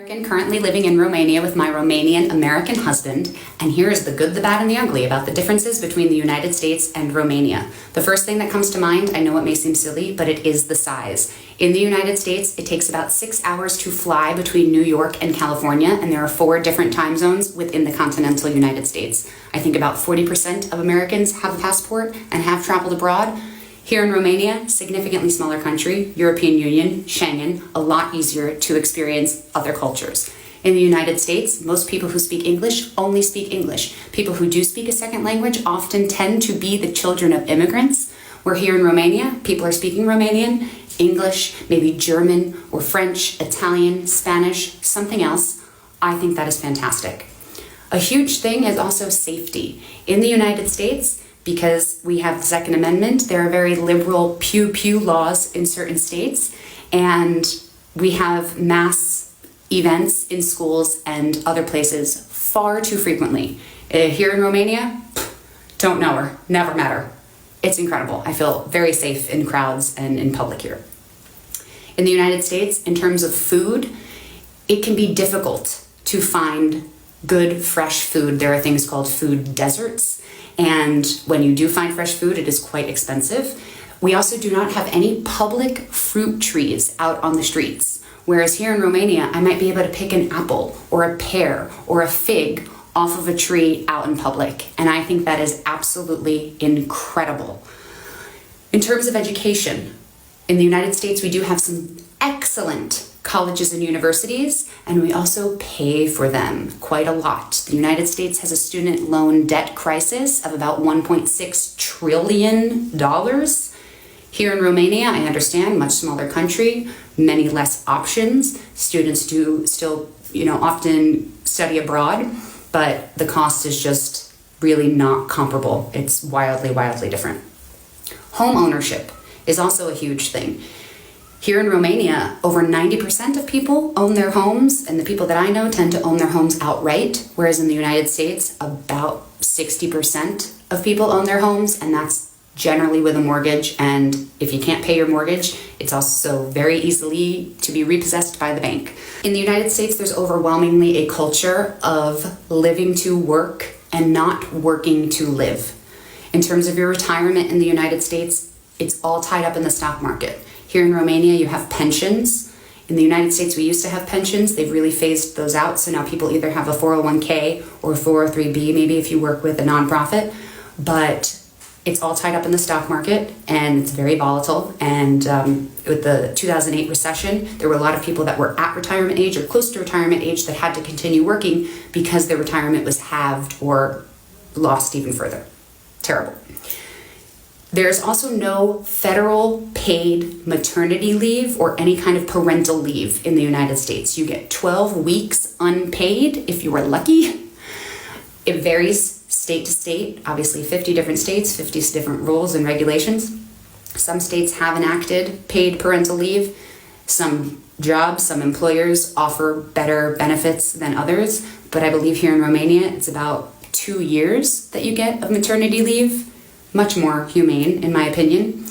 American currently living in Romania with my Romanian American husband, and here is the good, the bad, and the ugly about the differences between the United States and Romania. The first thing that comes to mind, I know it may seem silly, but it is the size. In the United States, it takes about 6 hours to fly between New York and California, and there are 4 different time zones within the continental United States. I think about 40% of Americans have a passport and have traveled abroad. Here in Romania, significantly smaller country, European Union, Schengen, a lot easier to experience other cultures. In the United States, most people who speak English only speak English. People who do speak a second language often tend to be the children of immigrants, where here in Romania, people are speaking Romanian, English, maybe German or French, Italian, Spanish, something else. I think that is fantastic. A huge thing is also safety. In the United States, because we have the Second Amendment, there are very liberal pew-pew laws in certain states, and we have mass events in schools and other places far too frequently. Here in Romania, don't know her, never met her. It's incredible. I feel very safe in crowds and in public here. In the United States, in terms of food, it can be difficult to find good, fresh food. There are things called food deserts. And when you do find fresh food, it is quite expensive. We also do not have any public fruit trees out on the streets. Whereas here in Romania, I might be able to pick an apple or a pear or a fig off of a tree out in public. And I think that is absolutely incredible. In terms of education, in the United States, we do have some excellent colleges and universities, and we also pay for them quite a lot. The United States has a student loan debt crisis of about $1.6 trillion. Here in Romania, I understand, much smaller country, many less options. Students do still, often study abroad, but the cost is just really not comparable. It's wildly, wildly different. Home ownership is also a huge thing. Here in Romania, over 90% of people own their homes, and the people that I know tend to own their homes outright, whereas in the United States, about 60% of people own their homes, and that's generally with a mortgage, and if you can't pay your mortgage, it's also very easily to be repossessed by the bank. In the United States, there's overwhelmingly a culture of living to work and not working to live. In terms of your retirement in the United States, it's all tied up in the stock market. Here in Romania, you have pensions. In the United States, we used to have pensions. They've really phased those out. So now people either have a 401k or a 403b, maybe if you work with a nonprofit. But it's all tied up in the stock market, and it's very volatile. And with the 2008 recession, there were a lot of people that were at retirement age or close to retirement age that had to continue working because their retirement was halved or lost even further. Terrible. There's also no federal paid maternity leave or any kind of parental leave in the United States. You get 12 weeks unpaid if you are lucky. It varies state to state, obviously 50 different states, 50 different rules and regulations. Some states have enacted paid parental leave. Some jobs, some employers offer better benefits than others, but I believe here in Romania it's about 2 years that you get of maternity leave. Much more humane, in my opinion.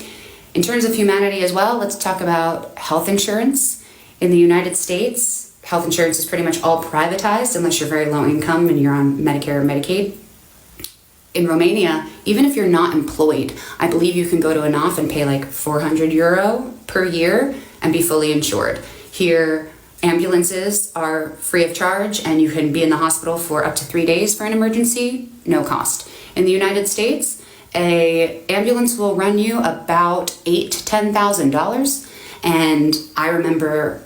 In terms of humanity as well, let's talk about health insurance. In the United States, health insurance is pretty much all privatized unless you're very low income and you're on Medicare or Medicaid. In Romania, even if you're not employed, I believe you can go to a NOF and pay like €400 per year and be fully insured. Here, ambulances are free of charge and you can be in the hospital for up to 3 days for an emergency, no cost. In the United States, an ambulance will run you about $8,000 to $10,000. And I remember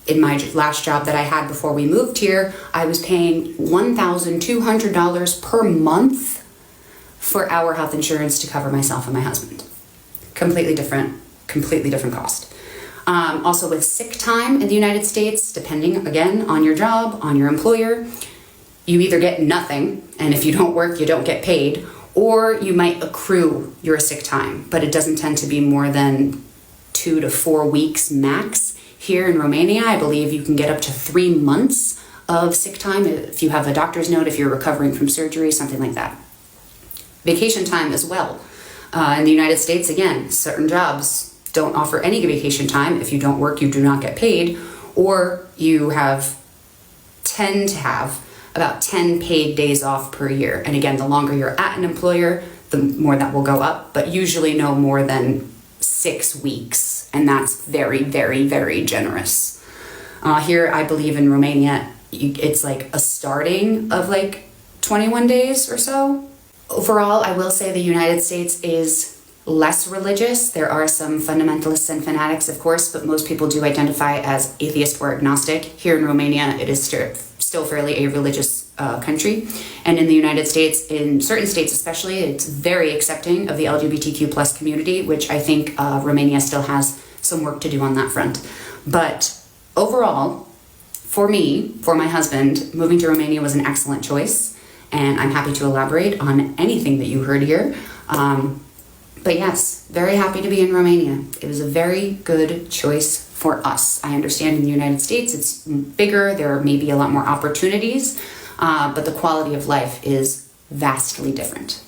in my last job that I had before we moved here, I was paying $1,200 per month for our health insurance to cover myself and my husband. Completely different cost. Also with sick time in the United States, depending again on your job, on your employer, you either get nothing, and if you don't work, you don't get paid, or you might accrue your sick time, but it doesn't tend to be more than 2 to 4 weeks max. Here in Romania, I believe you can get up to 3 months of sick time if you have a doctor's note, if you're recovering from surgery, something like that. Vacation time as well. In the United States, again, certain jobs don't offer any vacation time. If you don't work, you do not get paid, or you have tend to have about 10 paid days off per year. And again, the longer you're at an employer, the more that will go up, but usually no more than 6 weeks. And that's very, very, very generous. Here, I believe in Romania, it's like a starting of like 21 days or so. Overall, I will say the United States is less religious. There are some fundamentalists and fanatics, of course, but most people do identify as atheist or agnostic. Here in Romania, it is still fairly a religious country. And in the United States, in certain states especially, it's very accepting of the LGBTQ plus community, which I think Romania still has some work to do on that front. But overall, for me, for my husband, moving to Romania was an excellent choice. And I'm happy to elaborate on anything that you heard here. But yes, very happy to be in Romania. It was a very good choice for us. I understand in the United States it's bigger, there may be a lot more opportunities, but the quality of life is vastly different.